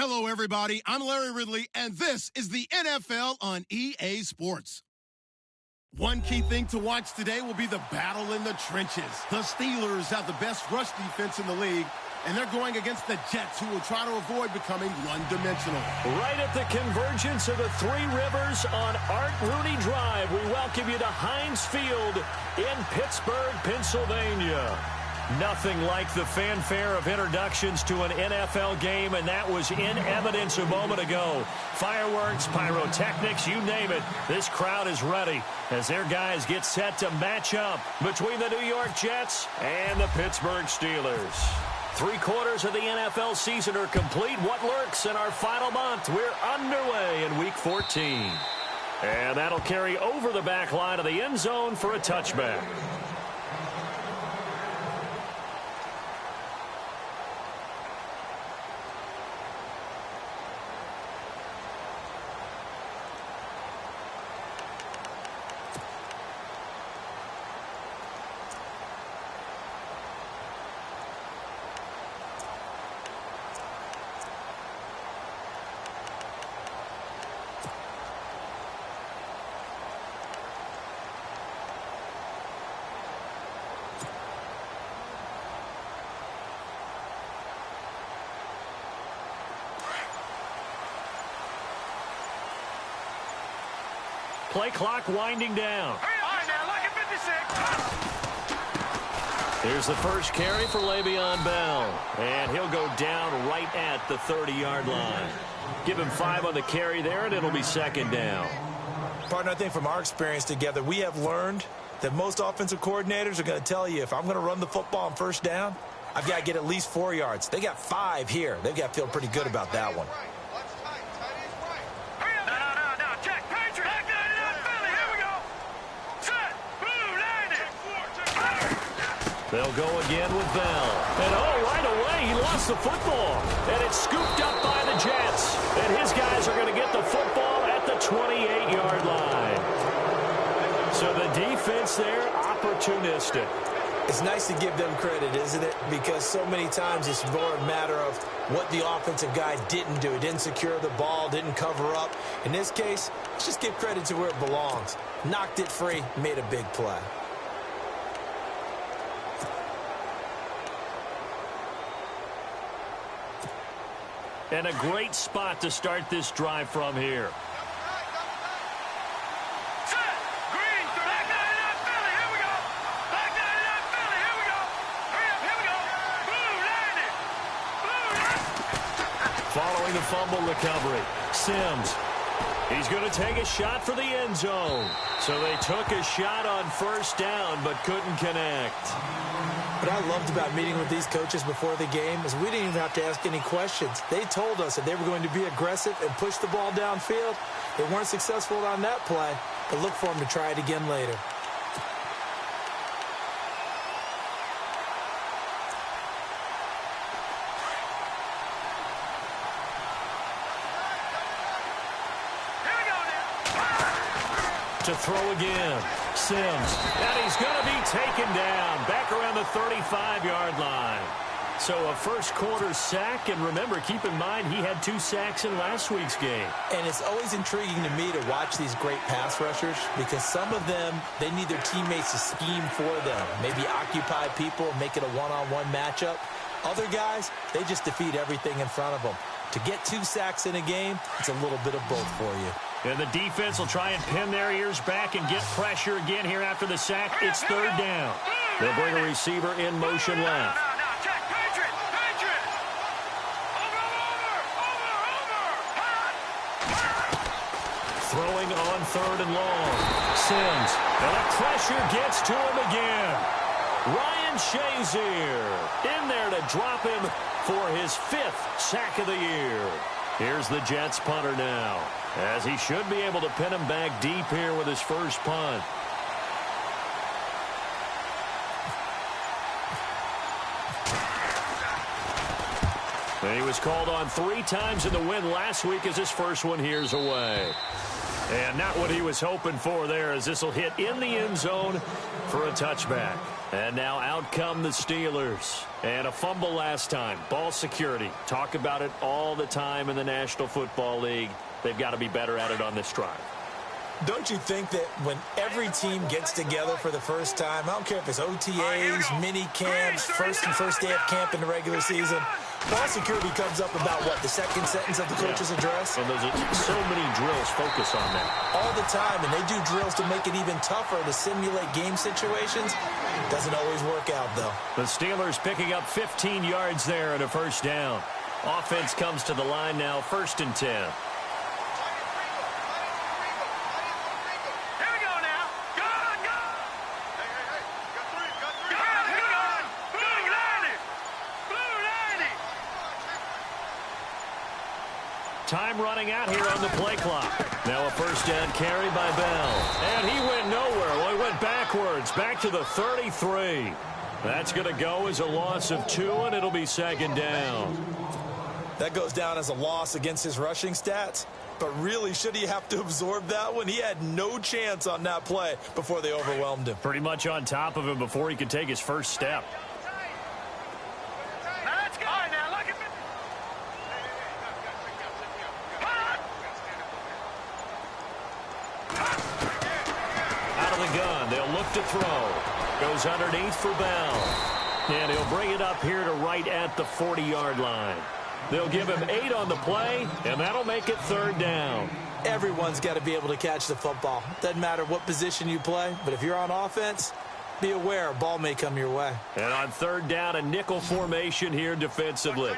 Hello, everybody. I'm Larry Ridley, and this is the NFL on EA Sports. One key thing to watch today will be the battle in the trenches. The Steelers have the best rush defense in the league, and they're going against the Jets, who will try to avoid becoming one-dimensional. Right at the convergence of the Three Rivers on Art Rooney Drive, we welcome you to Heinz Field in Pittsburgh, Pennsylvania. Nothing like the fanfare of introductions to an NFL game, and that was in evidence a moment ago. Fireworks, pyrotechnics, you name it. This crowd is ready as their guys get set to match up between the New York Jets and the Pittsburgh Steelers. 3/4 of the NFL season are complete. What lurks in our final month? We're underway in Week 14. And that'll carry over the back line of the end zone for a touchback. Play clock winding down. Here's the first carry for Le'Veon Bell. And he'll go down right at the 30-yard line. Give him 5 on the carry there, and it'll be second down. Partner, I think from our experience together, we have learned that most offensive coordinators are going to tell you, if I'm going to run the football on first down, I've got to get at least 4 yards. They got 5 here. They've got to feel pretty good about that one. They'll go again with Bell. And right away, he lost the football. And it's scooped up by the Jets. And his guys are going to get the football at the 28-yard line. So the defense there, opportunistic. It's nice to give them credit, isn't it? Because so many times it's more a matter of what the offensive guy didn't do. He didn't secure the ball, didn't cover up. In this case, let's just give credit to where it belongs. Knocked it free, made a big play. And a great spot to start this drive from here. Following the fumble recovery, Sims. He's going to take a shot for the end zone. So they took a shot on first down but couldn't connect. What I loved about meeting with these coaches before the game is we didn't even have to ask any questions. They told us that they were going to be aggressive and push the ball downfield. They weren't successful on that play, but look for them to try it again later. To throw again. Sims. And he's going to be taken down back around the 35-yard line. So a first-quarter sack. And remember, keep in mind, he had 2 sacks in last week's game. And it's always intriguing to me to watch these great pass rushers because some of them, they need their teammates to scheme for them. Maybe occupy people, make it a one-on-one matchup. Other guys, they just defeat everything in front of them. To get 2 sacks in a game, it's a little bit of both for you. And the defense will try and pin their ears back and get pressure again here after the sack. It's third down. They'll bring a receiver in motion left. Throwing on third and long. Sims. And the pressure gets to him again. Ryan Shazier in there to drop him for his 5th sack of the year. Here's the Jets punter now, as he should be able to pin him back deep here with his first punt. And he was called on 3 times in the win last week as his first one here's away. And not what he was hoping for there, as this will hit in the end zone for a touchback. And now out come the Steelers. And a fumble last time. Ball security. Talk about it all the time in the National Football League. They've got to be better at it on this drive. Don't you think that when every team gets together for the first time, I don't care if it's OTAs, mini camps, first day of camp in the regular season, ball security comes up about, what, the second sentence of the coach's address? And there's so many drills focus on that. All the time, and they do drills to make it even tougher to simulate game situations. Doesn't always work out, though. The Steelers picking up 15 yards there and a first down. Offense comes to the line now, 1st and 10. Time running out here on the play clock. Now a first down carry by Bell. And he went nowhere. Well, he went backwards, back to the 33. That's going to go as a loss of 2, and it'll be 2nd down. That goes down as a loss against his rushing stats. But really, should he have to absorb that one? He had no chance on that play before they overwhelmed him. Pretty much on top of him before he could take his first step. To throw. Goes underneath for Bell. And he'll bring it up here to right at the 40-yard line. They'll give him 8 on the play, and that'll make it 3rd down. Everyone's got to be able to catch the football. Doesn't matter what position you play, but if you're on offense, be aware a ball may come your way. And on 3rd down, a nickel formation here defensively.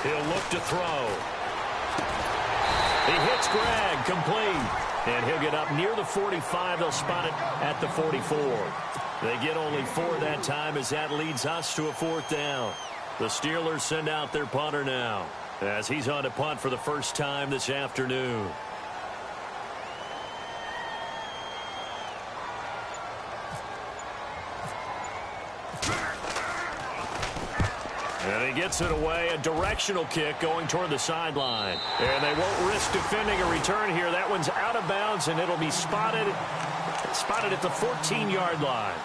He'll look to throw. He hits Greg, complete. And he'll get up near the 45. They'll spot it at the 44. They get only 4 that time as that leads us to a 4th down. The Steelers send out their punter now as he's on to punt for the first time this afternoon. And he gets it away, a directional kick going toward the sideline. And they won't risk defending a return here. That one's out of bounds, and it'll be spotted at the 14-yard line.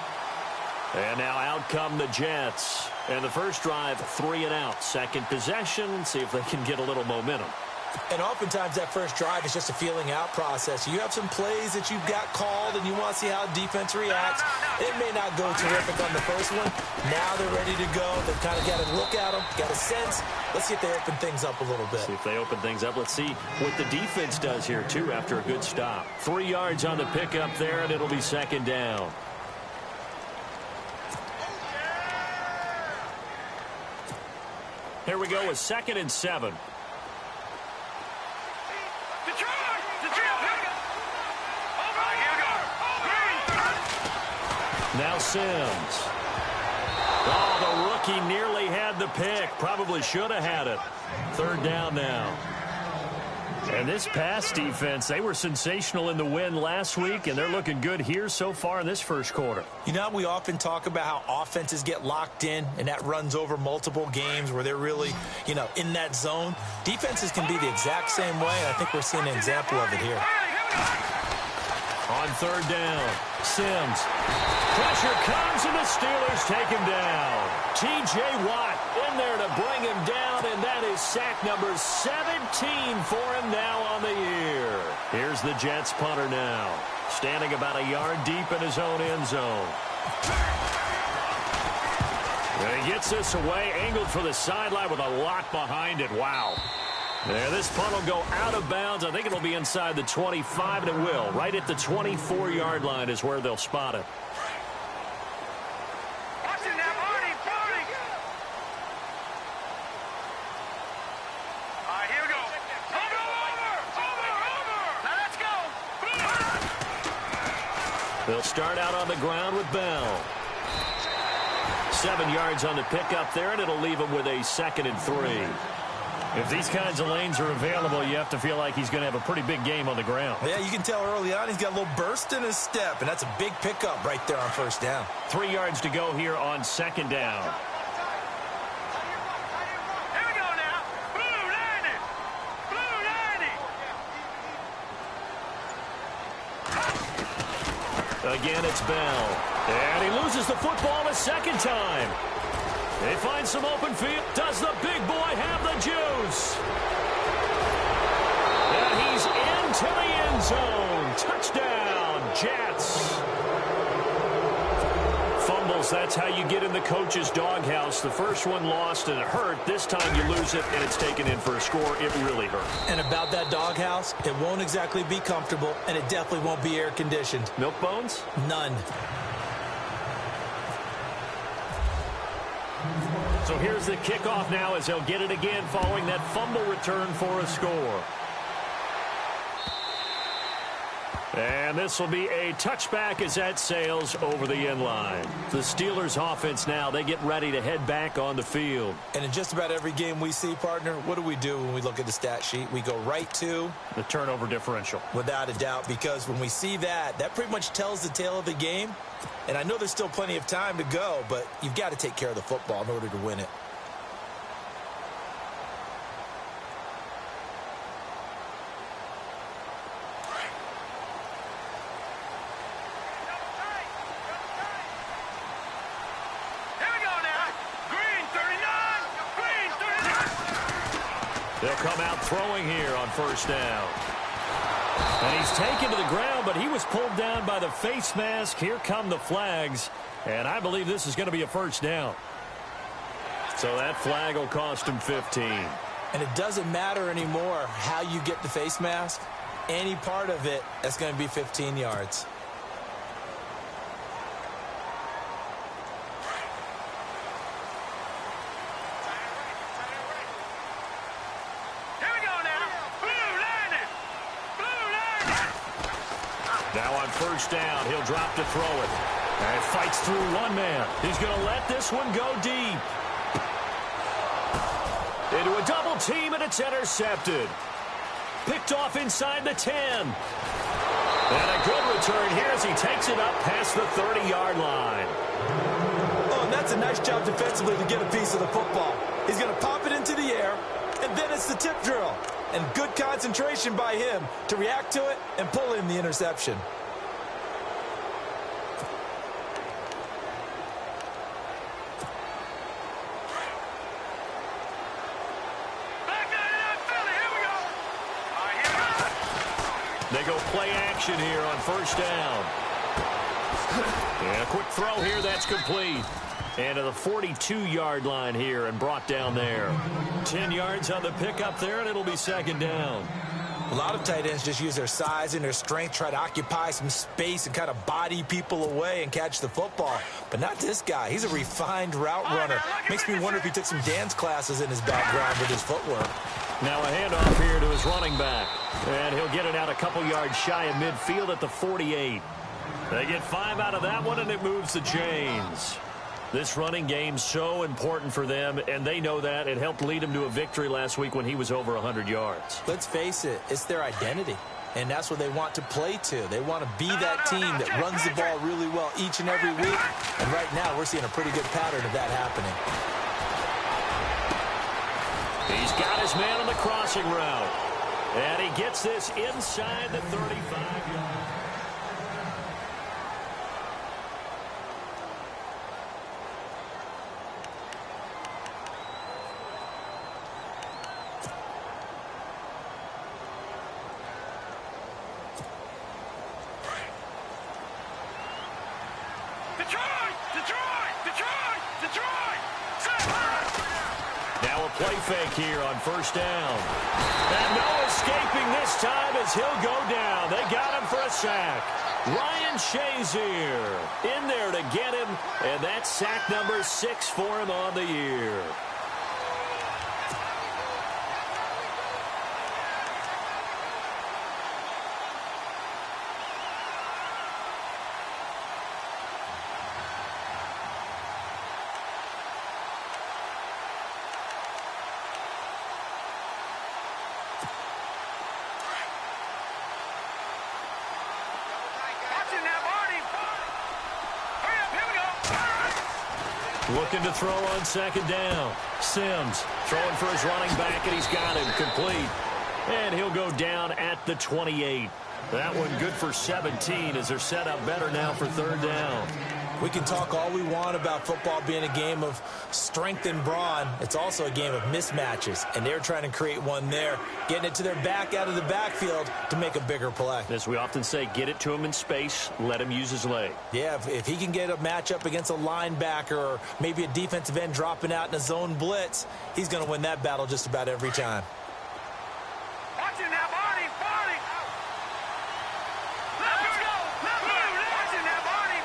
And now out come the Jets. And the first drive, 3 and out. Second possession, see if they can get a little momentum. And oftentimes that first drive is just a feeling out process. You have some plays that you've got called and you want to see how defense reacts. It may not go terrific on the first one. Now they're ready to go. They've kind of got to look at them, got a sense. Let's see if they open things up a little bit. See if they open things up. Let's see what the defense does here, too, after a good stop. 3 yards on the pickup there, and it'll be 2nd down. Here we go with 2nd and 7. Now Sims. Oh, the rookie nearly had the pick. Probably should have had it. 3rd down now. And this pass defense, they were sensational in the win last week, and they're looking good here so far in this first quarter. You know, we often talk about how offenses get locked in, and that runs over multiple games where they're really, in that zone. Defenses can be the exact same way, and I think we're seeing an example of it here. On 3rd down, Sims. Pressure comes, and the Steelers take him down. T.J. Watt in there to bring him down, and that is sack number 17 for him now on the year. Here's the Jets punter now, standing about a yard deep in his own end zone. And he gets this away, angled for the sideline with a lot behind it. Wow. There, this punt will go out of bounds. I think it'll be inside the 25, and it will. Right at the 24-yard line is where they'll spot it. They'll start out on the ground with Bell. 7 yards on the pickup there, and it'll leave them with a 2nd and 3. If these kinds of lanes are available, you have to feel like he's going to have a pretty big game on the ground. Yeah, you can tell early on he's got a little burst in his step, and that's a big pickup right there on first down. 3 yards to go here on second down. Here we go now. Blue 90. Blue 90. Again, it's Bell. And he loses the football a second time. They find some open field. Does the big boy have the juice? And he's into the end zone. Touchdown, Jets. Fumbles, that's how you get in the coach's doghouse. The first one lost and it hurt. This time you lose it and it's taken in for a score. It really hurt. And about that doghouse, it won't exactly be comfortable, and it definitely won't be air-conditioned. Milk bones? None. So here's the kickoff now as they'll get it again following that fumble return for a score. And this will be a touchback as that sails over the end line. The Steelers offense now, they get ready to head back on the field. And in just about every game we see, partner, what do we do when we look at the stat sheet? We go right to the turnover differential. Without a doubt, because when we see that, that pretty much tells the tale of the game. And I know there's still plenty of time to go, but you've got to take care of the football in order to win it. They'll come out throwing here on first down. And he's taken to the ground, but he was pulled down by the face mask. Here come the flags, and I believe this is going to be a first down. So that flag will cost him 15. And it doesn't matter anymore how you get the face mask. Any part of it, that's going to be 15 yards. Now on first down, he'll drop to throw it. And fights through one man. He's going to let this one go deep. Into a double team, and it's intercepted. Picked off inside the 10. And a good return here as he takes it up past the 30-yard line. Oh, and that's a nice job defensively to get a piece of the football. He's going to pop it into the air, and then it's the tip drill. And good concentration by him to react to it and pull in the interception. They go play action here on first down. And a quick throw here, that's complete. And to the 42-yard line here and brought down there. 10 yards on the pickup there, and it'll be second down. A lot of tight ends just use their size and their strength, try to occupy some space and kind of body people away and catch the football. But not this guy. He's a refined route runner. Makes me wonder if he took some dance classes in his background with his footwork. Now a handoff here to his running back. And he'll get it out a couple yards shy of midfield at the 48. They get 5 out of that one, and it moves the chains. This running game's so important for them, and they know that. It helped lead them to a victory last week when he was over 100 yards. Let's face it, it's their identity, and that's what they want to play to. They want to be that team that runs the ball really well each and every week, and right now we're seeing a pretty good pattern of that happening. He's got his man on the crossing route, and he gets this inside the 35-yard. Play fake here on first down. And no escaping this time as he'll go down. They got him for a sack. Ryan Shazier in there to get him, and that's sack number 6 for him on the year. Looking to throw on second down. Sims throwing for his running back, and he's got him complete. And he'll go down at the 28. That one good for 17 as they're set up better now for third down. We can talk all we want about football being a game of strength and brawn. It's also a game of mismatches, and they're trying to create one there, getting it to their back out of the backfield to make a bigger play. As we often say, get it to him in space, let him use his leg. Yeah, if he can get a matchup against a linebacker or maybe a defensive end dropping out in a zone blitz, he's going to win that battle just about every time. Watch it now, Barney. Let's go. Watch it now, Barney.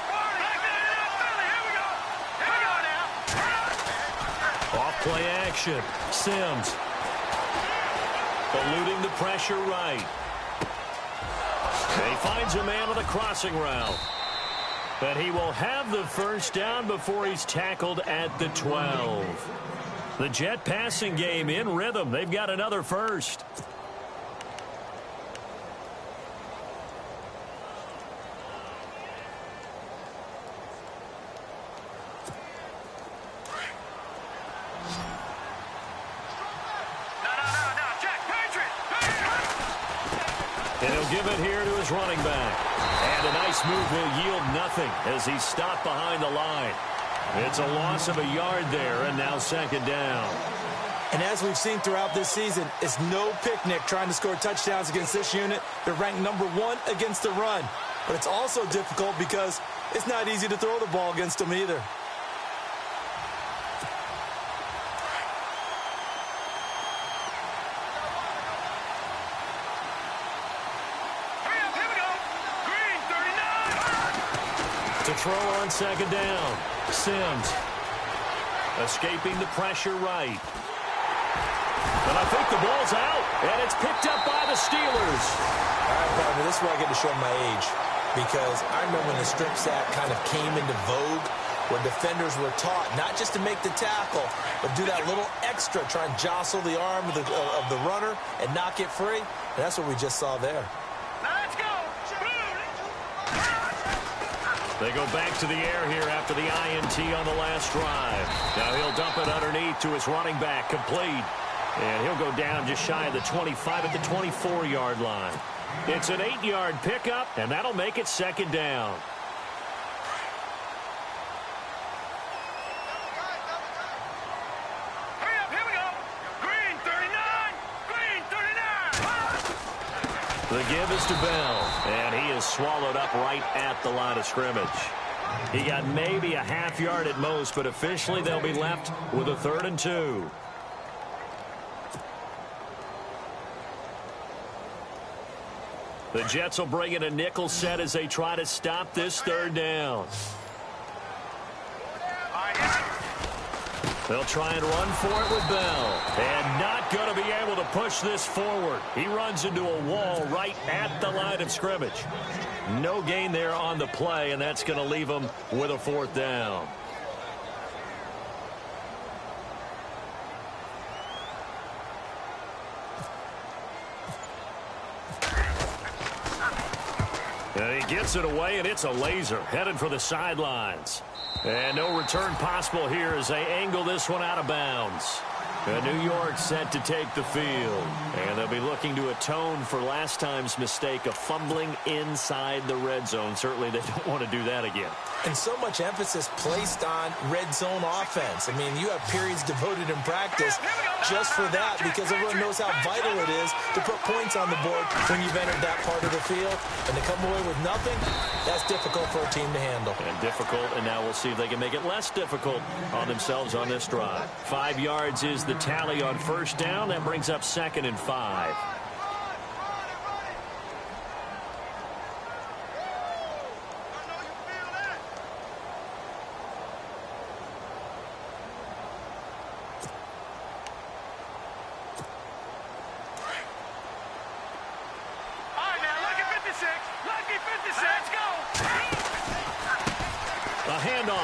Here we go now. Off play action. Sims eluding the pressure right. He finds a man on the crossing route. But he will have the first down before he's tackled at the 12. The Jet passing game in rhythm. They've got another first. And he'll give it here to his running back. And a nice move will yield nothing as he's stopped behind the line. It's a loss of a yard there, and now second down. And as we've seen throughout this season, it's no picnic trying to score touchdowns against this unit. They're ranked number 1 against the run. But it's also difficult because it's not easy to throw the ball against them either. To throw on second down. Sims escaping the pressure right. And I think the ball's out, and it's picked up by the Steelers. All right, partner, this is where I get to show my age. Because I remember when the strip sack kind of came into vogue, where defenders were taught not just to make the tackle, but do that little extra, try and jostle the arm of the runner and knock it free. And that's what we just saw there. Let's go. They go back to the air here after the INT on the last drive. Now he'll dump it underneath to his running back, complete. And he'll go down just shy of the 25 at the 24-yard line. It's an 8-yard pickup, and that'll make it second down. Hurry up, here we go. Green 39. The give is to Bell, and he is swallowed up right at the line of scrimmage. He got maybe a half yard at most, but officially they'll be left with a 3rd and 2. The Jets will bring in a nickel set as they try to stop this 3rd down. They'll try and run for it with Bell. And not going to be able to push this forward. He runs into a wall right at the line of scrimmage. No gain there on the play, and that's going to leave him with a 4th down. And he gets it away, and it's a laser headed for the sidelines. And no return possible here as they angle this one out of bounds. And New York set to take the field. And they'll be looking to atone for last time's mistake of fumbling inside the red zone. Certainly they don't want to do that again. And so much emphasis placed on red zone offense. I mean, you have periods devoted in practice just for that because everyone knows how vital it is to put points on the board when you've entered that part of the field. And to come away with nothing, that's difficult for a team to handle. And difficult, and now we'll see if they can make it less difficult on themselves on this drive. 5 yards is the tally on first down. That brings up 2nd and 5.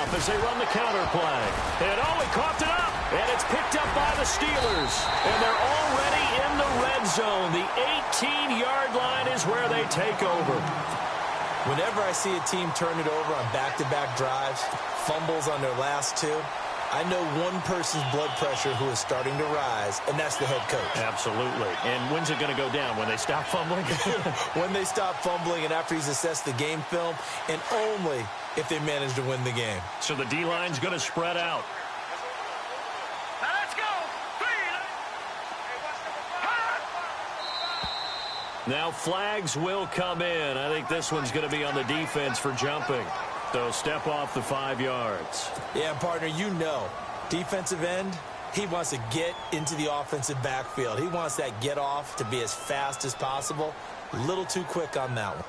As they run the counter play. And he coughed it up. And it's picked up by the Steelers. And they're already in the red zone. The 18-yard line is where they take over. Whenever I see a team turn it over on back-to-back drives, fumbles on their last 2, I know one person's blood pressure who is starting to rise, and that's the head coach. Absolutely. And when's it going to go down? When they stop fumbling? When they stop fumbling and after he's assessed the game film, and only if they manage to win the game. So the D-line's going to spread out. Now let's go. Now flags will come in. I think this one's going to be on the defense for jumping. So step off the 5 yards. Yeah, partner, you know, defensive end, he wants to get into the offensive backfield. He wants that get off to be as fast as possible. A little too quick on that one.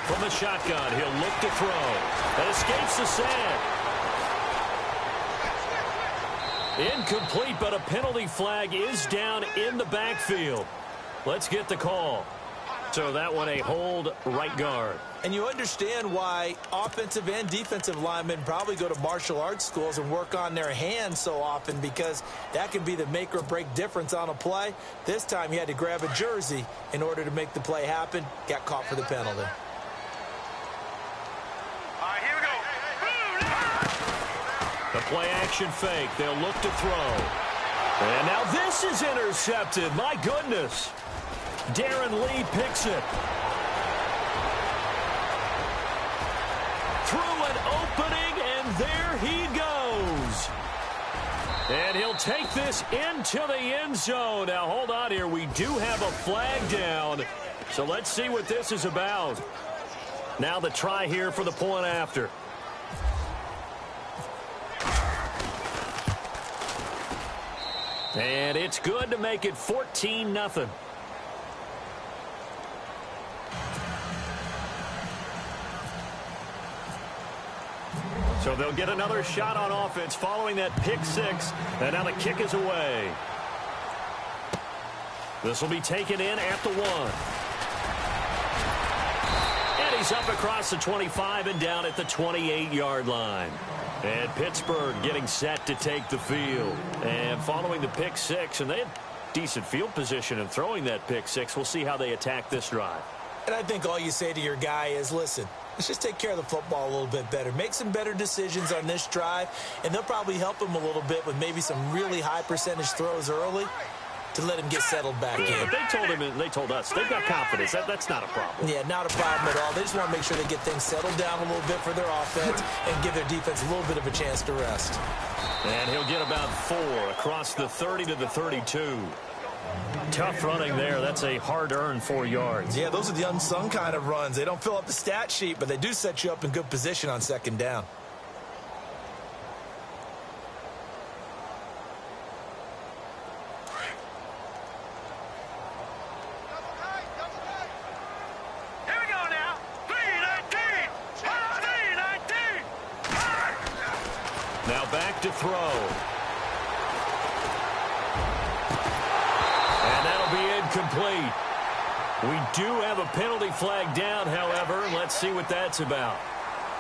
From the shotgun, he'll look to throw. And escapes the sand. Incomplete, but a penalty flag is down in the backfield. Let's get the call. So that one a hold right guard. And you understand why offensive and defensive linemen probably go to martial arts schools and work on their hands so often, because that can be the make or break difference on a play. This time he had to grab a jersey in order to make the play happen. Got caught for the penalty. The play action fake. They'll look to throw. And now this is intercepted. My goodness. Darren Lee picks it. Through an opening, and there he goes. And he'll take this into the end zone. Now, hold on here. We do have a flag down. So let's see what this is about. Now the try here for the point after. And it's good to make it 14-0. So they'll get another shot on offense following that pick six. And now the kick is away. This will be taken in at the 1. And he's up across the 25 and down at the 28-yard line. And Pittsburgh getting set to take the field. And following the pick six, and they had decent field position in throwing that pick six. We'll see how they attack this drive. And I think all you say to your guy is, listen, let's just take care of the football a little bit better. Make some better decisions on this drive, and they'll probably help him a little bit with maybe some really high percentage throws early to let him get settled back in. But they told him, and they told us, they've got confidence. That's not a problem. Yeah, not a problem at all. They just want to make sure they get things settled down a little bit for their offense and give their defense a little bit of a chance to rest. And he'll get about 4 across the 30 to the 32. Tough running there. That's a hard-earned 4 yards. Yeah, those are the unsung kind of runs. They don't fill up the stat sheet, but they do set you up in good position on second down. Now back to throw. And that'll be incomplete. We do have a penalty flag down, however. Let's see what that's about.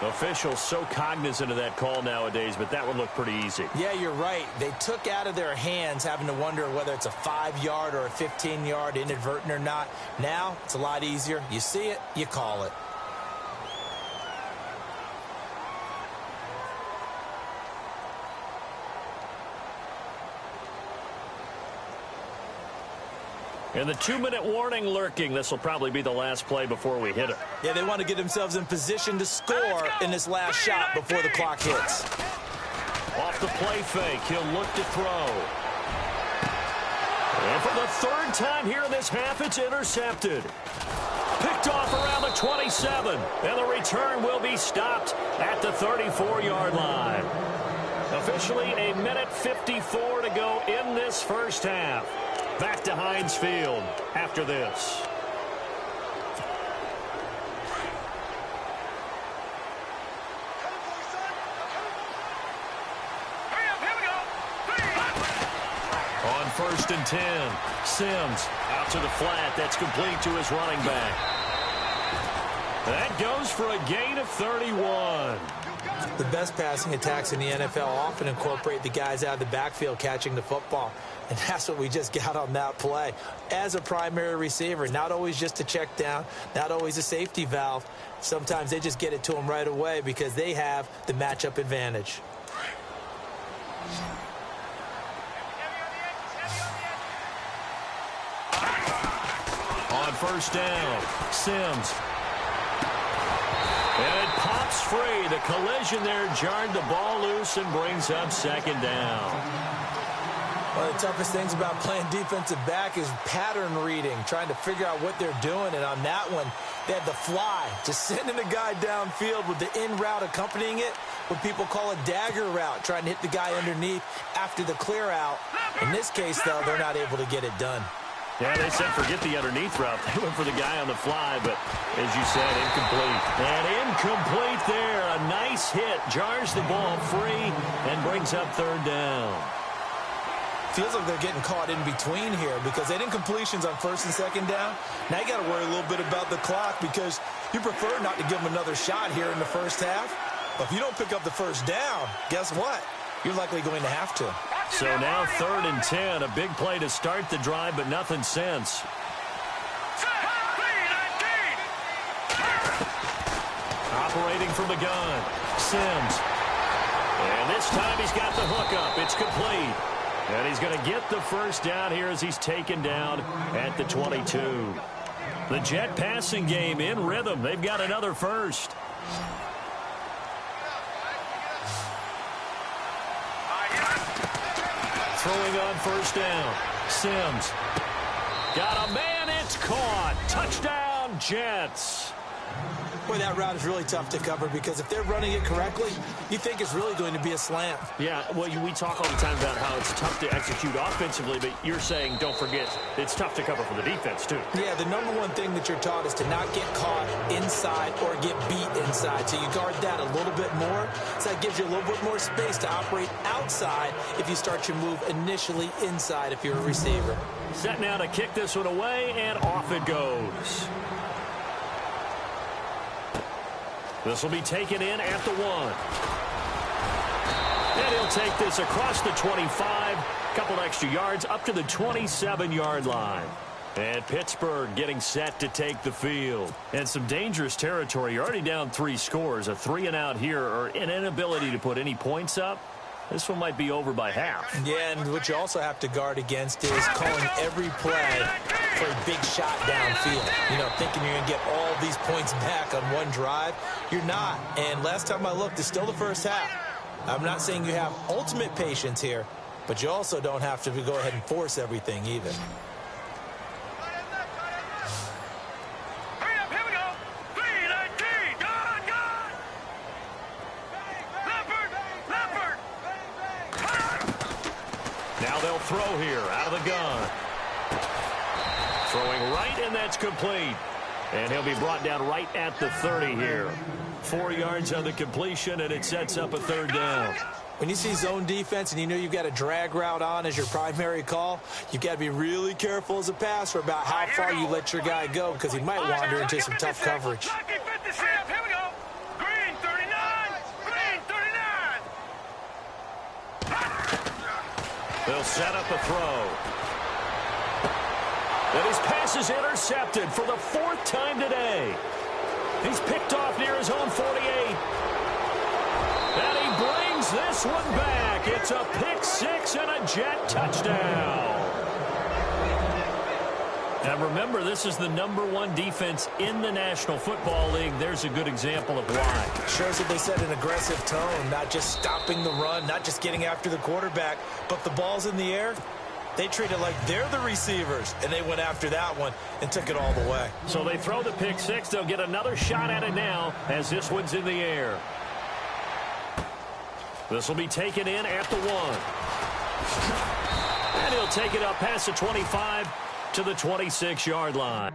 Officials so cognizant of that call nowadays, but that one looked pretty easy. Yeah, you're right. They took out of their hands having to wonder whether it's a 5-yard or a 15-yard inadvertent or not. Now, it's a lot easier. You see it, you call it. And the 2-minute warning lurking. This will probably be the last play before we hit it. Yeah, they want to get themselves in position to score in this last shot before the clock hits. Off the play fake, he'll look to throw. And for the 3rd time here in this half, it's intercepted. Picked off around the 27. And the return will be stopped at the 34-yard line. Officially a minute 54 to go in this first half. Back to Heinz Field after this. On 1st and 10, Sims out to the flat. That's complete to his running back. That goes for a gain of 31. The best passing attacks in the NFL often incorporate the guys out of the backfield catching the football. And that's what we just got on that play. As a primary receiver, not always just a check down, not always a safety valve. Sometimes they just get it to them right away because they have the matchup advantage. On first down, Sims. And it pops free. The collision there jarred the ball loose and brings up second down. One of the toughest things about playing defensive back is pattern reading, trying to figure out what they're doing. And on that one, they had the fly, just sending a guy downfield with the in route accompanying it, what people call a dagger route, trying to hit the guy underneath after the clear out. In this case, though, they're not able to get it done. Yeah, they said forget the underneath route. They went for the guy on the fly, but as you said, incomplete. And incomplete there. A nice hit. Jars the ball free and brings up third down. Feels like they're getting caught in between here because they didn't completions on first and second down. Now you got to worry a little bit about the clock because you prefer not to give them another shot here in the first half. But if you don't pick up the first down, guess what? You're likely going to have to. So now 3rd and 10. A big play to start the drive, but nothing since. Operating from the gun. Sims. And this time he's got the hook up. It's complete. And he's going to get the first down here as he's taken down at the 22. The Jet passing game in rhythm. They've got another first. Throwing on first down. Sims. Got a man. It's caught. Touchdown, Jets. Boy, that route is really tough to cover because if they're running it correctly, you think it's really going to be a slant. Yeah, well, we talk all the time about how it's tough to execute offensively, but you're saying, don't forget, it's tough to cover for the defense, too. Yeah, the number one thing that you're taught is to not get caught inside or get beat inside. So you guard that a little bit more. So that gives you a little bit more space to operate outside if you start your move initially inside if you're a receiver. Set now to kick this one away, and off it goes. This will be taken in at the 1. And he'll take this across the 25. Couple extra yards up to the 27-yard line. And Pittsburgh getting set to take the field. And some dangerous territory. You're already down 3 scores. A 3-and-out here or an inability to put any points up. This one might be over by half. Yeah, and what you also have to guard against is calling every play for a big shot downfield. You know, thinking you're going to get all these points back on one drive. You're not. And last time I looked, it's still the first half. I'm not saying you have ultimate patience here, but you also don't have to go ahead and force everything either. Now they'll throw here out of the gun. Throwing right, and that's complete. And he'll be brought down right at the 30 here. 4 yards on the completion, and it sets up a third down. When you see zone defense and you know you've got a drag route on as your primary call, you've got to be really careful as a passer about how far you let your guy go because he might wander into some tough coverage. They'll set up a throw. And his pass is intercepted for the 4th time today. He's picked off near his own 48. And he brings this one back. It's a pick 6 and a Jet touchdown. Now remember, this is the #1 defense in the National Football League. There's a good example of why. Shows that they set an aggressive tone, not just stopping the run, not just getting after the quarterback, but the ball's in the air. They treat it like they're the receivers, and they went after that one and took it all the way. So they throw the pick 6. They'll get another shot at it now as this one's in the air. This will be taken in at the 1. And he'll take it up past the 25 to the 26-yard line.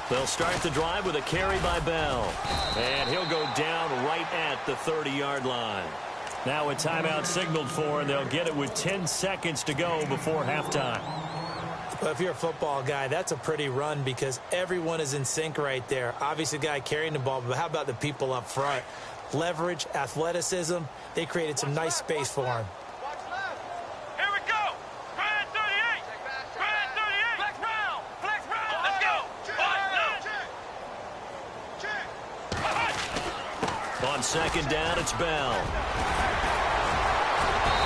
They'll start the drive with a carry by Bell. And he'll go down right at the 30-yard line. Now a timeout signaled for, and they'll get it with 10 seconds to go before halftime. Well, if you're a football guy, that's a pretty run because everyone is in sync right there. Obviously, the guy carrying the ball, but how about the people up front? Leverage, athleticism, they created some nice space for him. Here we go. Brand 38. Brand 38. Flex round. Flex round. Let's go. On second down, it's Bell.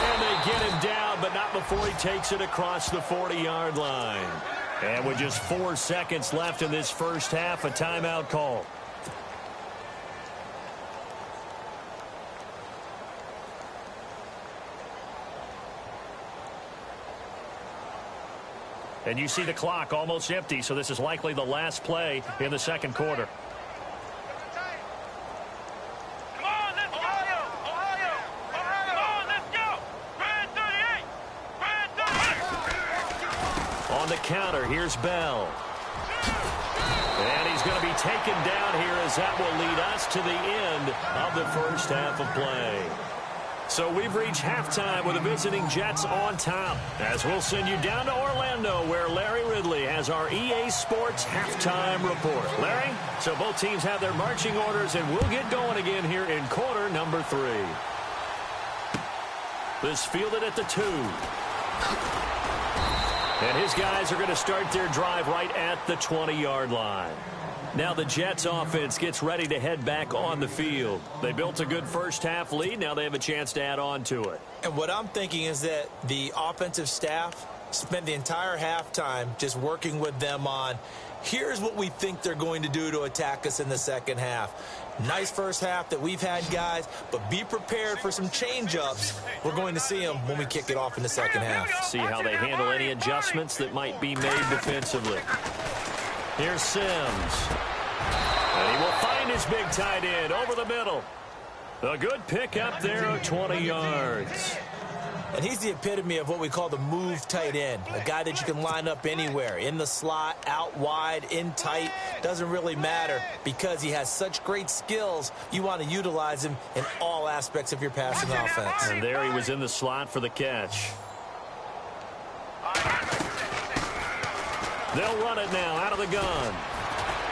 And they get him down, but not before he takes it across the 40-yard line. And with just 4 seconds left in this first half, a timeout call. And you see the clock almost empty, so this is likely the last play in the second quarter. Come on, let's go. Ohio. Come on, let's go. Brand 38. Brand 38. On the counter, here's Bell. And he's going to be taken down here as that will lead us to the end of the first half of play. So we've reached halftime with the visiting Jets on top, as we'll send you down to Orlando where Larry Ridley has our EA Sports halftime report. Larry, so both teams have their marching orders, and we'll get going again here in quarter number 3. This fielded at the 2. And his guys are going to start their drive right at the 20-yard line. Now the Jets offense gets ready to head back on the field. They built a good first half lead. Now they have a chance to add on to it. And what I'm thinking is that the offensive staff spent the entire halftime just working with them on, here's what we think they're going to do to attack us in the second half. Nice first half that we've had, guys, but be prepared for some change-ups. We're going to see them when we kick it off in the second half. See how they handle any adjustments that might be made defensively. Here's Sims. And he will find his big tight end over the middle. A good pick up there of 20 yards. And he's the epitome of what we call the move tight end. A guy that you can line up anywhere. In the slot, out wide, in tight. Doesn't really matter because he has such great skills. You want to utilize him in all aspects of your passing offense. And there he was in the slot for the catch. They'll run it now out of the gun.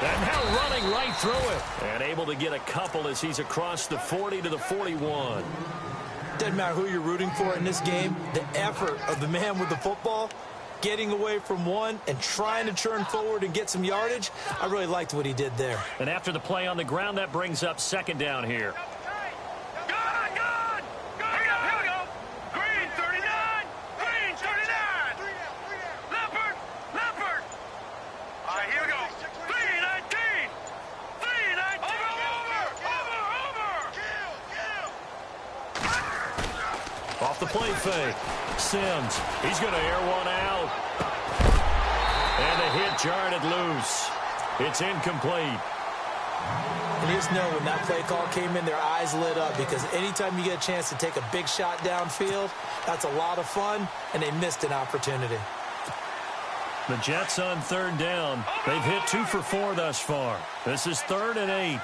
And now running right through it. And able to get a couple as he's across the 40 to the 41. Doesn't matter who you're rooting for in this game. The effort of the man with the football, getting away from one and trying to turn forward and get some yardage, I really liked what he did there. And after the play on the ground, that brings up second down here. Off the play fake. Sims. He's going to air one out. And the hit jarred it loose. It's incomplete. And you just know when that play call came in, their eyes lit up because anytime you get a chance to take a big shot downfield, that's a lot of fun, and they missed an opportunity. The Jets on third down. They've hit 2 for 4 thus far. This is 3rd and 8.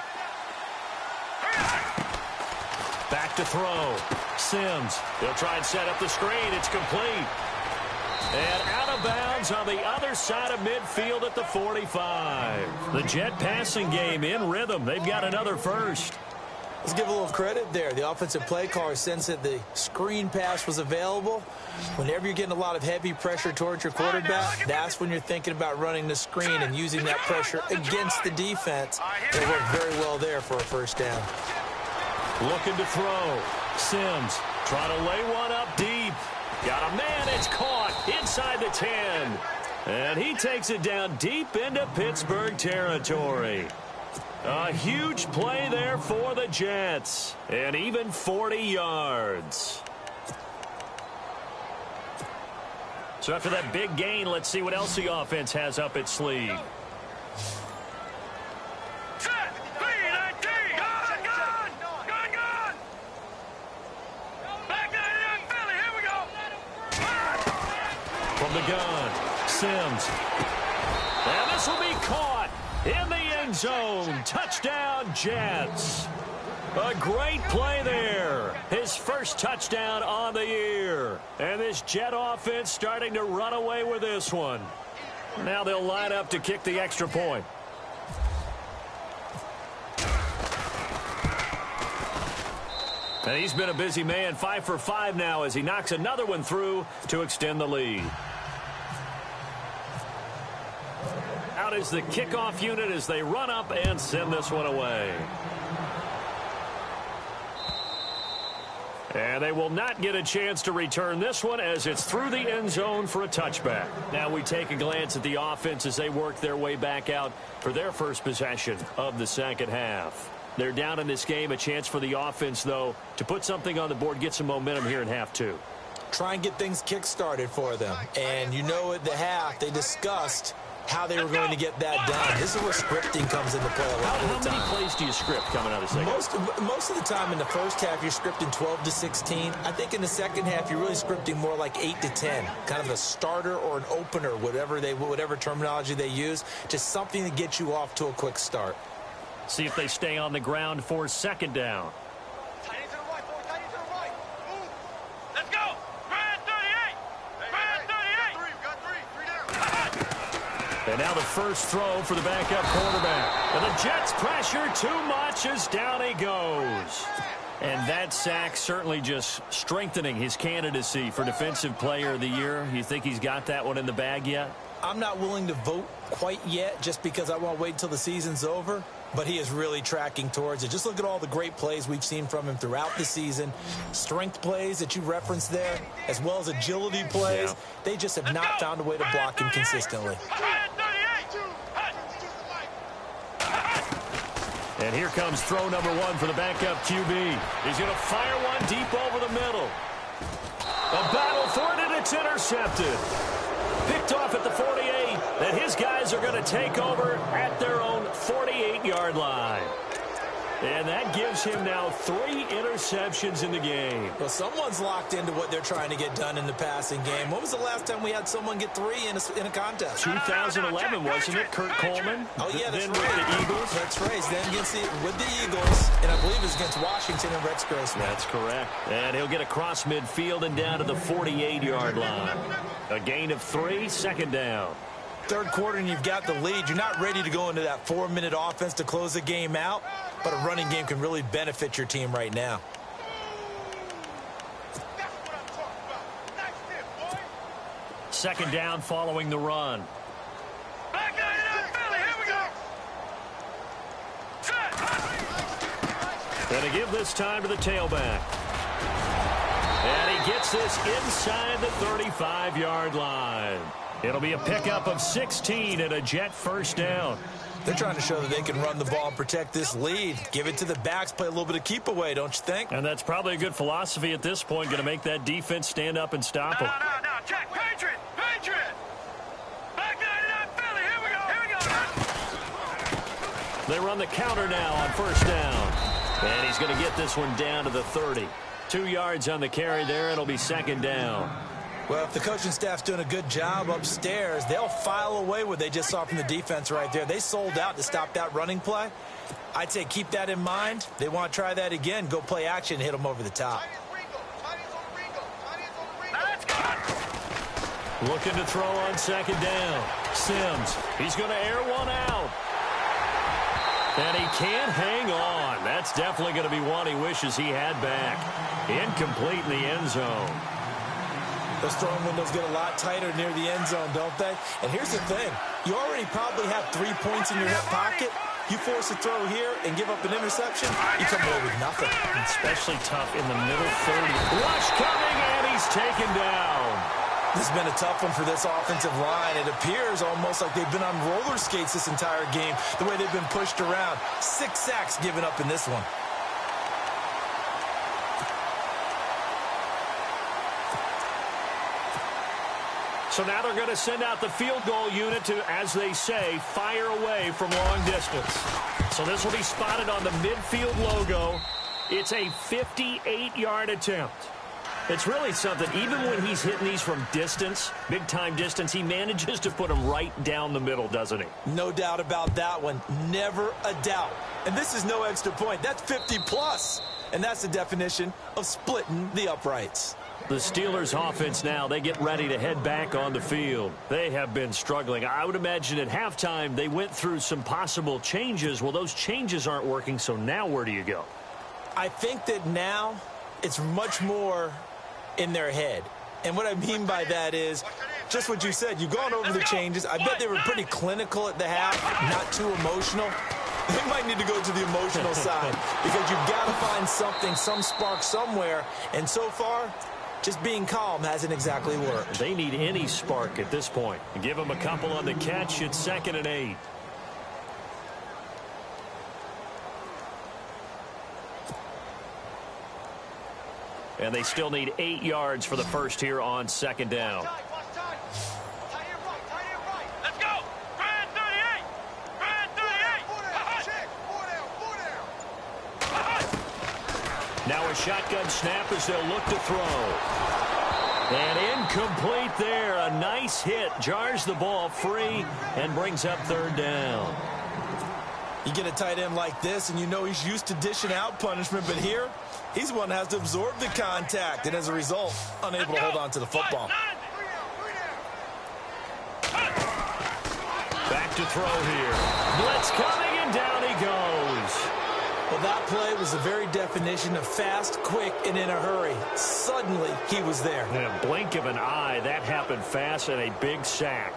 Back to throw. Sims. He'll try and set up the screen. It's complete. And out of bounds on the other side of midfield at the 45. The Jet passing game in rhythm. They've got another first. Let's give a little credit there. The offensive play caller sensed that the screen pass was available. Whenever you're getting a lot of heavy pressure towards your quarterback, that's when you're thinking about running the screen and using that pressure against the defense. They worked very well there for a first down. Looking to throw. Sims trying to lay one up deep. Got a man. It's caught inside the 10. And he takes it down deep into Pittsburgh territory. A huge play there for the Jets. And even 40 yards. So after that big gain, let's see what else the offense has up its sleeve. From the gun, Sims. And this will be caught in the end zone. Touchdown, Jets. A great play there. His first touchdown on the year. And this Jet offense starting to run away with this one. Now they'll line up to kick the extra point. And he's been a busy man, 5 for 5 now as he knocks another one through to extend the lead. Out is the kickoff unit as they run up and send this one away. And they will not get a chance to return this one as it's through the end zone for a touchback. Now we take a glance at the offense as they work their way back out for their first possession of the second half. They're down in this game. A chance for the offense, though, to put something on the board, get some momentum here in half two. Try and get things kick-started for them. And you know at the half, they discussed how they were going to get that done. This is where scripting comes into play a lot of the time. How many plays do you script coming out of the second? Most of the time in the first half, you're scripting 12 to 16. I think in the second half, you're really scripting more like 8 to 10. Kind of a starter or an opener, whatever terminology they use. Just something to get you off to a quick start. See if they stay on the ground for second down. Tight end to the right, boy. Tight end to the right. Move. Let's go. Grand 38. Grand 38. We got three. 3 down. And now the first throw for the backup quarterback. And the Jets pressure too much as down he goes. And that sack certainly just strengthening his candidacy for Defensive Player of the Year. You think he's got that one in the bag yet? I'm not willing to vote quite yet just because I want to wait until the season's over. But he is really tracking towards it. Just look at all the great plays we've seen from him throughout the season. Strength plays that you referenced there, as well as agility plays. Yeah. They just have not found a way to block him consistently. And here comes throw number 1 for the backup QB. He's going to fire one deep over the middle. A battle for it, and it's intercepted. Picked off at the 48, and his guys are going to take over at their own 48-yard line. And that gives him now 3 interceptions in the game. Well, someone's locked into what they're trying to get done in the passing game. When was the last time we had someone get 3 in a contest? 2011, wasn't it? Kurt Coleman? Oh, yeah, that's then right. With the Eagles. That's right. Then with the Eagles, and I believe it was against Washington and Rex Grossman. That's correct. And he'll get across midfield and down to the 48-yard line. A gain of 3, second down. Third quarter, and you've got the lead. You're not ready to go into that 4-minute offense to close the game out, but a running game can really benefit your team right now. Second down following the run. And to give this time to the tailback. And he gets this inside the 35-yard line. It'll be a pickup of 16 and a Jet first down. They're trying to show that they can run the ball and protect this lead. Give it to the backs, play a little bit of keep away, don't you think? And that's probably a good philosophy at this point, going to make that defense stand up and stop them. No, Jack, Patriot! Back 99, Philly, here we go! They run the counter now on first down. And he's going to get this one down to the 30. 2 yards on the carry there. It'll be second down. Well, if the coaching staff's doing a good job upstairs, they'll file away what they just saw from the defense right there. They sold out to stop that running play. I'd say keep that in mind. They want to try that again. Go play action, hit them over the top. Looking to throw on second down. Sims, he's going to air one out. And he can't hang on. That's definitely going to be one he wishes he had back. Incomplete in the end zone. Those throwing windows get a lot tighter near the end zone, don't they? And here's the thing. You already probably have 3 points in your hip pocket. You force a throw here and give up an interception, you come away with nothing. Especially tough in the middle 30. Rush coming, and he's taken down. This has been a tough one for this offensive line. It appears almost like they've been on roller skates this entire game, the way they've been pushed around. 6 sacks given up in this one. So now they're going to send out the field goal unit to, as they say, fire away from long distance. So this will be spotted on the midfield logo. It's a 58-yard attempt. It's really something. Even when he's hitting these from distance, big-time distance, he manages to put them right down the middle, doesn't he? No doubt about that one. Never a doubt. And this is no extra point. That's 50+. And that's the definition of splitting the uprights. The Steelers offense now, they get ready to head back on the field. They have been struggling. I would imagine at halftime they went through some possible changes. Well, those changes aren't working, so now where do you go? I think that now it's much more in their head. And what I mean by that is just what you said. You've gone over the changes. I bet they were pretty clinical at the half, not too emotional. They might need to go to the emotional side because you've got to find something, some spark somewhere. And so far, just being calm hasn't exactly worked. They need any spark at this point. Give them a couple on the catch. It's 2nd and 8. And they still need 8 yards for the first here on 2nd down. Let's go. Brand 38. Brand 38. Now a shotgun snap as they'll look to throw. And incomplete there. A nice hit. Jars the ball free and brings up 3rd down. You get a tight end like this, and you know he's used to dishing out punishment, but here, he's the one that has to absorb the contact, and as a result, unable to hold on to the football. Back to throw here. Blitz coming, and down he goes. Well, that play was the very definition of fast, quick, and in a hurry. Suddenly, he was there. In a blink of an eye, that happened fast, and a big sack.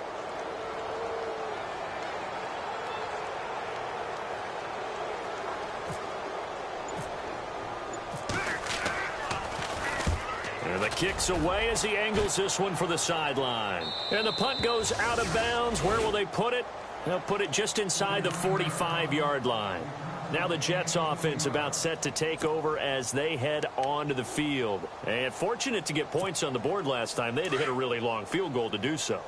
And the kick's away as he angles this one for the sideline. And the punt goes out of bounds. Where will they put it? They'll put it just inside the 45-yard line. Now the Jets offense about set to take over as they head onto the field. And fortunate to get points on the board last time. They had to hit a really long field goal to do so.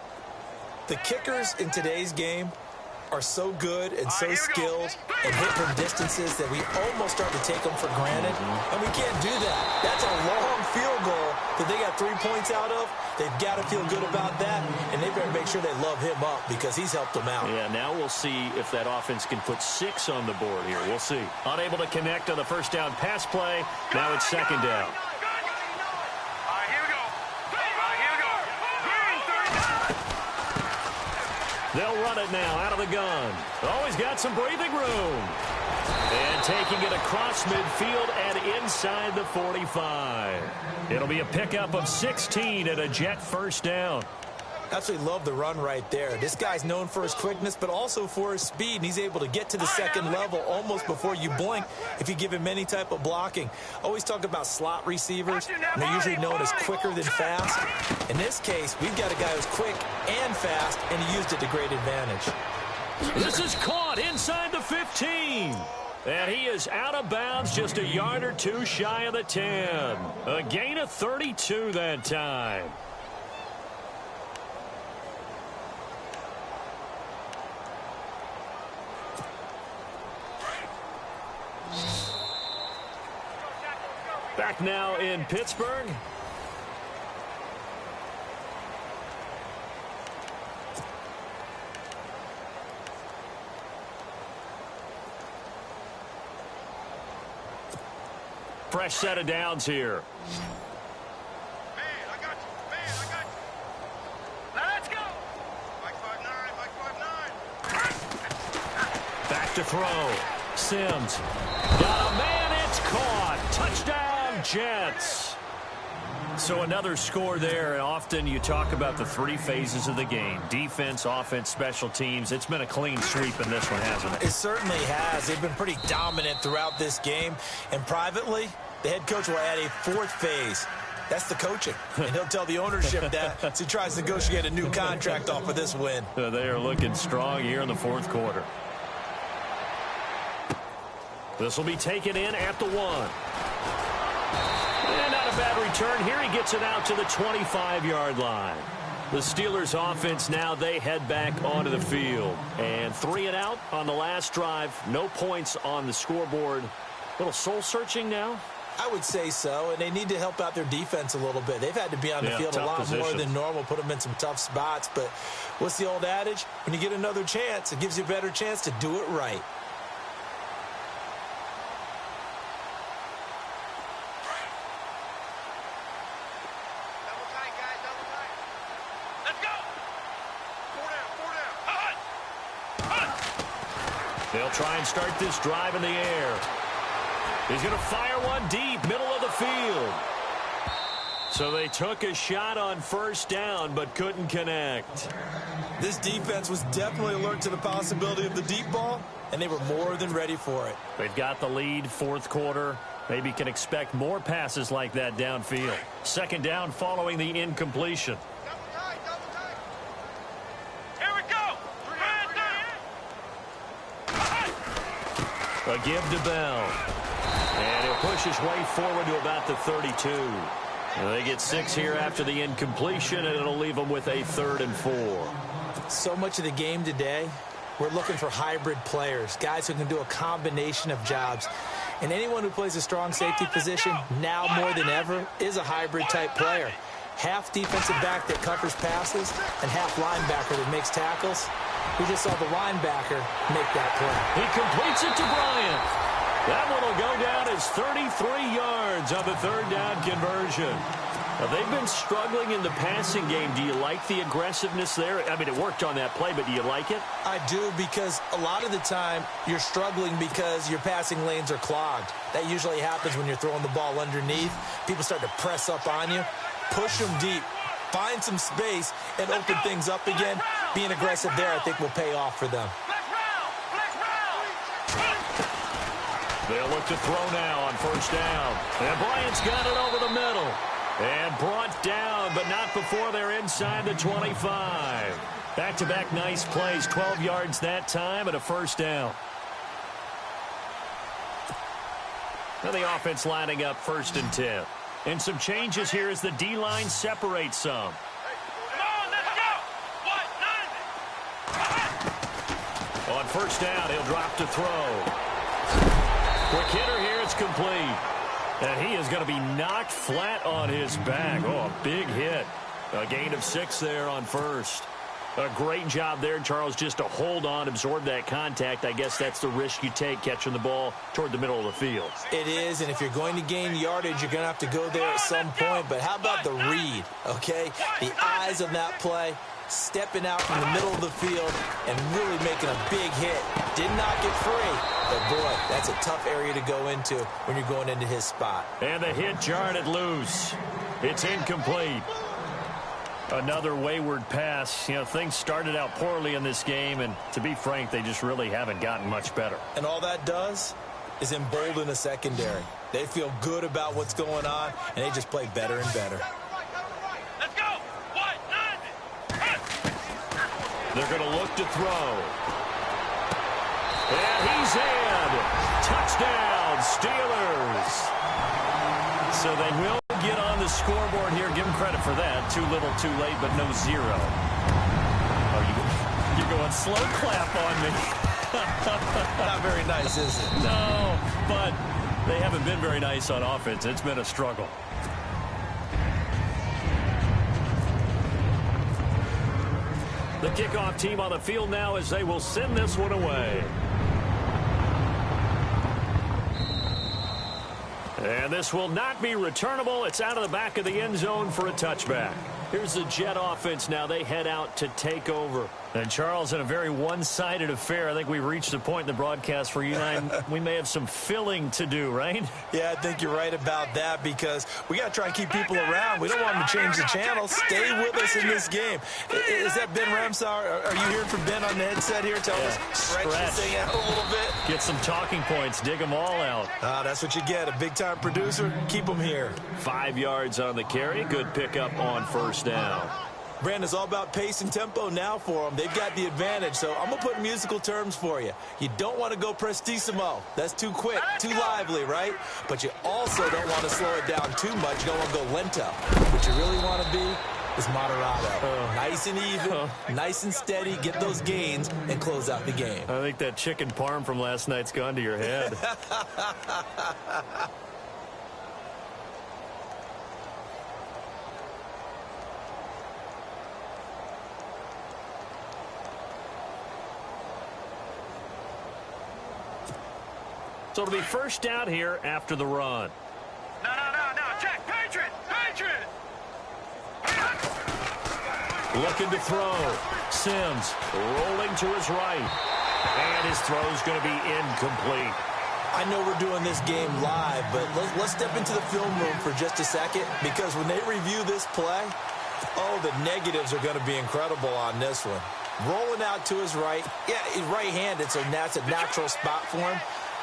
The kickers in today's game are so good and so skilled and hit from distances that we almost start to take them for granted. And we can't do that. That's a long field goal that they got 3 points out of. They've got to feel good about that, and they better make sure they love him up because he's helped them out. Yeah, now we'll see if that offense can put 6 on the board here. We'll see. Unable to connect on the first down pass play. Now it's 2nd down. They'll run it now out of the gun. Oh, he's got some breathing room. And taking it across midfield and inside the 45. It'll be a pickup of 16 and a Jet first down. Absolutely love the run right there. This guy's known for his quickness, but also for his speed, and he's able to get to the second level almost before you blink if you give him any type of blocking. Always talk about slot receivers, and they're usually known as quicker than fast. In this case, we've got a guy who's quick and fast, and he used it to great advantage. This is caught inside the 15. And he is out of bounds, just a yard or two shy of the 10. A gain of 32 that time. Back now in Pittsburgh. Fresh set of downs here. Man, I got you. Man, I got you. Let's go. Mike 5'9", Mike 5'9". Back to throw. Sims. Got a man, it's caught. Touchdown, Jets. So another score there, and often you talk about the 3 phases of the game. Defense, offense, special teams. It's been a clean sweep in this one, hasn't it? It certainly has. They've been pretty dominant throughout this game. And privately, the head coach will add a 4th phase. That's the coaching. And he'll tell the ownership that as he tries to negotiate a new contract off of this win. They are looking strong here in the 4th quarter. This will be taken in at the 1. And not a bad return here. He gets it out to the 25-yard line. The Steelers offense now, they head back onto the field. And 3 and out on the last drive. No points on the scoreboard. A little soul-searching now. I would say so, and they need to help out their defense a little bit. They've had to be on the field a lot more than normal, put them in some tough spots. But what's the old adage? When you get another chance, it gives you a better chance to do it right. Double tight, guys, double tight. Let's go. Four down. Hut. They'll try and start this drive in the air. He's going to fire one deep, middle of the field. So they took a shot on first down, but couldn't connect. This defense was definitely alert to the possibility of the deep ball, and they were more than ready for it. They've got the lead, fourth quarter. Maybe can expect more passes like that downfield. Second down following the incompletion. Double tight, double tight. Here we go. A give to Bell. And he'll push his way forward to about the 32. They get 6 here after the incompletion, and it'll leave them with a 3rd and 4. So much of the game today, we're looking for hybrid players, guys who can do a combination of jobs. And anyone who plays a strong safety position, now more than ever, is a hybrid-type player. Half defensive back that covers passes and half linebacker that makes tackles. We just saw the linebacker make that play. He completes it to Bryant. That one will go down as 33 yards on the 3rd down conversion. Now, they've been struggling in the passing game. Do you like the aggressiveness there? I mean, it worked on that play, but do you like it? I do, because a lot of the time you're struggling because your passing lanes are clogged. That usually happens when you're throwing the ball underneath. People start to press up on you. Push them deep. Find some space and open things up again. Being aggressive there, I think, will pay off for them. They'll look to throw now on first down. And Bryant's got it over the middle. And brought down, but not before they're inside the 25. Back-to-back nice plays, 12 yards that time and a first down. Now the offense lining up 1st and 10. And some changes here as the D-line separates some. On first down, he'll drop to throw. Quick hitter here, it's complete. And he is going to be knocked flat on his back. Oh, a big hit. A gain of 6 there on first. A great job there, Charles, just to hold on, absorb that contact. I guess that's the risk you take catching the ball toward the middle of the field. It is, and if you're going to gain yardage, you're going to have to go there at some point. But how about the read, okay? The eyes of that play, stepping out from the middle of the field and really making a big hit. Did not get free, but boy, that's a tough area to go into when you're going into his spot. And the hit jarred it loose. It's incomplete. Another wayward pass. You know, things started out poorly in this game, and to be frank, they just really haven't gotten much better. And all that does is embolden a secondary. They feel good about what's going on, and they just play better and better. Let's go. They're going to look to throw. And he's in. Touchdown, Steelers. So they will get on the scoreboard here. Give them credit for that. Too little, too late, but no 0. Oh, you're going slow clap on me. Not very nice, is it? No, but they haven't been very nice on offense. It's been a struggle. The kickoff team on the field now as they will send this one away. And this will not be returnable. It's out of the back of the end zone for a touchback. Here's the Jet offense now. They head out to take over. And, Charles, in a very one-sided affair, I think we've reached a point in the broadcast where you and I, we may have some filling to do, right? Yeah, I think you're right about that, because we got to try and keep people around. We don't want them to change the channel. Stay with us in this game. Is that Ben Ramsauer? Are you hearing from Ben on the headset here? Tell us, stretch this thing out a little bit. Get some talking points. Dig them all out. That's what you get. A big-time producer. Keep them here. 5 yards on the carry. Good pickup on first down. Brandon, it's all about pace and tempo now for them. They've got the advantage, so I'm going to put musical terms for you. You don't want to go prestissimo. That's too quick, too lively, right? But you also don't want to slow it down too much. You don't want to go lento. What you really want to be is moderato. Nice and even, nice and steady, get those gains, and close out the game. I think that chicken parm from last night's gone to your head. So it'll be first down here after the run. No. Check. Patriot. Looking to throw. Sims rolling to his right. And his throw's going to be incomplete. I know we're doing this game live, but let's step into the film room for just a second, because when they review this play, the negatives are going to be incredible on this one. Rolling out to his right. Yeah, he's right-handed, so that's a natural spot for him.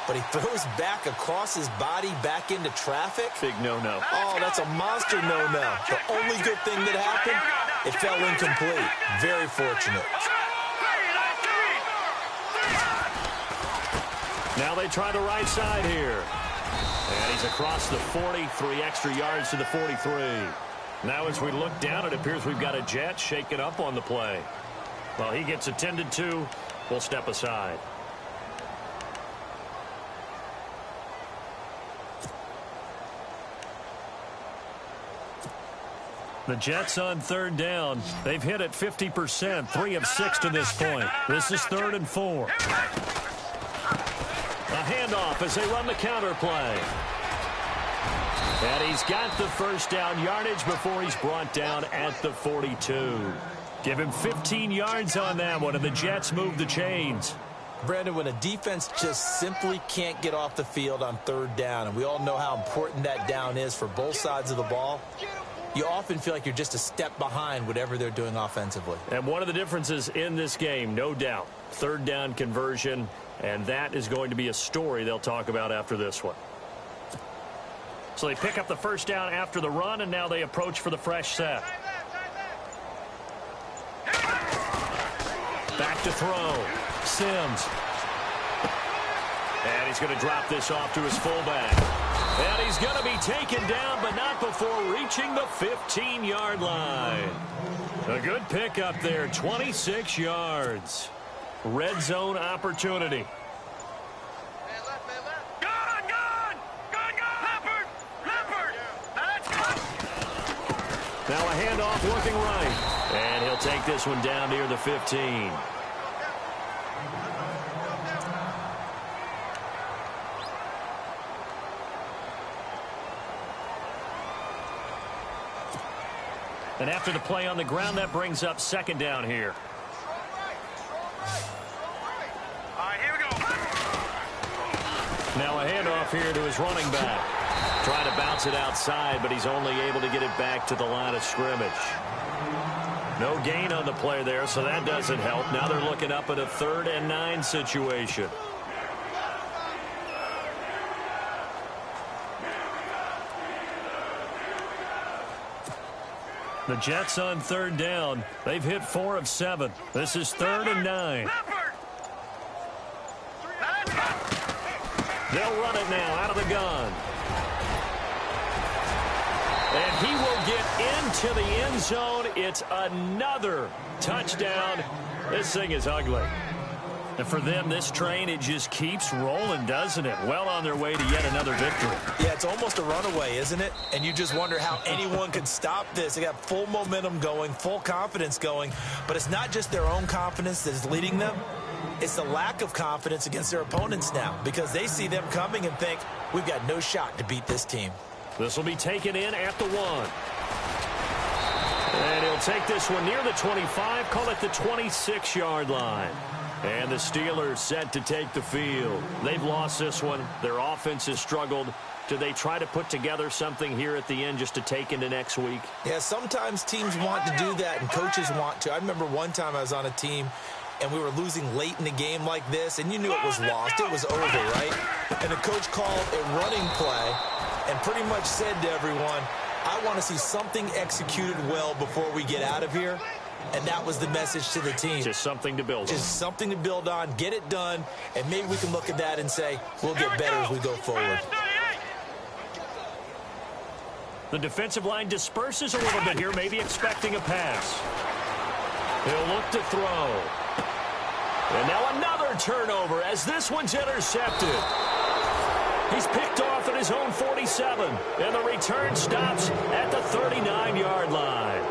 But he throws back across his body back into traffic. Big no-no. Oh, that's a monster no-no. The only good thing that happened, it fell incomplete. Very fortunate. Now they try the right side here. And he's across the 40, 3 extra yards to the 43. Now as we look down, it appears we've got a Jet shaking up on the play. Well, he gets attended to. We'll step aside. The Jets on third down. They've hit it 50%, 3 of 6 to this point. This is 3rd and 4. A handoff as they run the counter play. And he's got the first down yardage before he's brought down at the 42. Give him 15 yards on that one, and the Jets move the chains. Brandon, when a defense just simply can't get off the field on third down, and we all know how important that down is for both sides of the ball, you often feel like you're just a step behind whatever they're doing offensively. And one of the differences in this game, no doubt, third down conversion, and that is going to be a story they'll talk about after this one. So they pick up the first down after the run, and now they approach for the fresh set. Back to throw. Sims. And he's going to drop this off to his fullback. And he's going to be taken down, but not before reaching the 15-yard line. A good pickup there, 26 yards. Red zone opportunity. Now a handoff working right. And he'll take this one down near the 15. And after the play on the ground, that brings up second down here. All right, here we go. Now a handoff here to his running back. Trying to bounce it outside, but he's only able to get it back to the line of scrimmage. No gain on the play there, so that doesn't help. Now they're looking up at a 3rd and 9 situation. The Jets on third down. They've hit 4 of 7. This is 3rd and 9. They'll run it now out of the gun. And he will get into the end zone. It's another touchdown. This thing is ugly. And for them, this train, it just keeps rolling, doesn't it? Well on their way to yet another victory. Yeah, it's almost a runaway, isn't it? And you just wonder how anyone could stop this. They got full momentum going, full confidence going. But it's not just their own confidence that is leading them. It's the lack of confidence against their opponents now, because they see them coming and think, we've got no shot to beat this team. This will be taken in at the 1. And he'll take this one near the 25, call it the 26-yard line. And the Steelers set to take the field. They've lost this one. Their offense has struggled. Do they try to put together something here at the end just to take into next week? Yeah, sometimes teams want to do that and coaches want to. I remember one time I was on a team and we were losing late in the game like this, and you knew it was lost. It was over, right? And the coach called a running play and pretty much said to everyone, I want to see something executed well before we get out of here. And that was the message to the team. Just something to build on. Just something to build on, get it done, and maybe we can look at that and say, we'll get better as we go forward. The defensive line disperses a little bit here, maybe expecting a pass. He'll look to throw. And now another turnover as this one's intercepted. He's picked off at his own 47, and the return stops at the 39-yard line.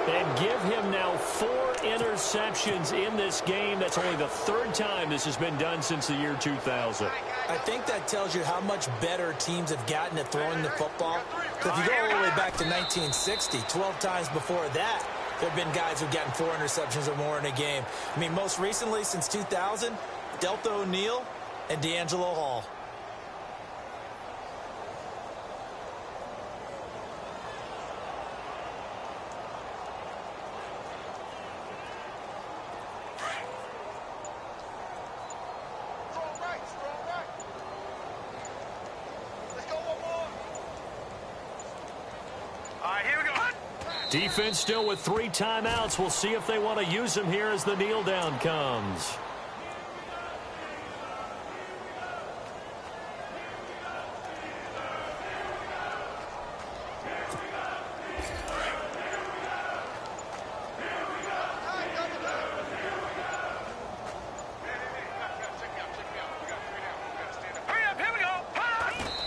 And give him now 4 interceptions in this game. That's only the third time this has been done since the year 2000. I think that tells you how much better teams have gotten at throwing the football. If you go all the way back to 1960, 12 times before that, there have been guys who've gotten 4 interceptions or more in a game. I mean, most recently, since 2000, Delta O'Neal and D'Angelo Hall. Defense still with 3 timeouts. We'll see if they want to use them here as the kneel down comes.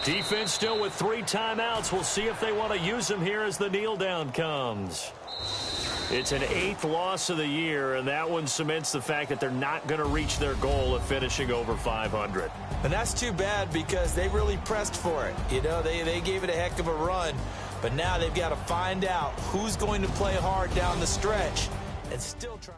Defense still with 3 timeouts. We'll see if they want to use them here as the kneel down comes. It's an 8th loss of the year, and that one cements the fact that they're not going to reach their goal of finishing over 500. And that's too bad because they really pressed for it. You know, they gave it a heck of a run, but now they've got to find out who's going to play hard down the stretch and still try.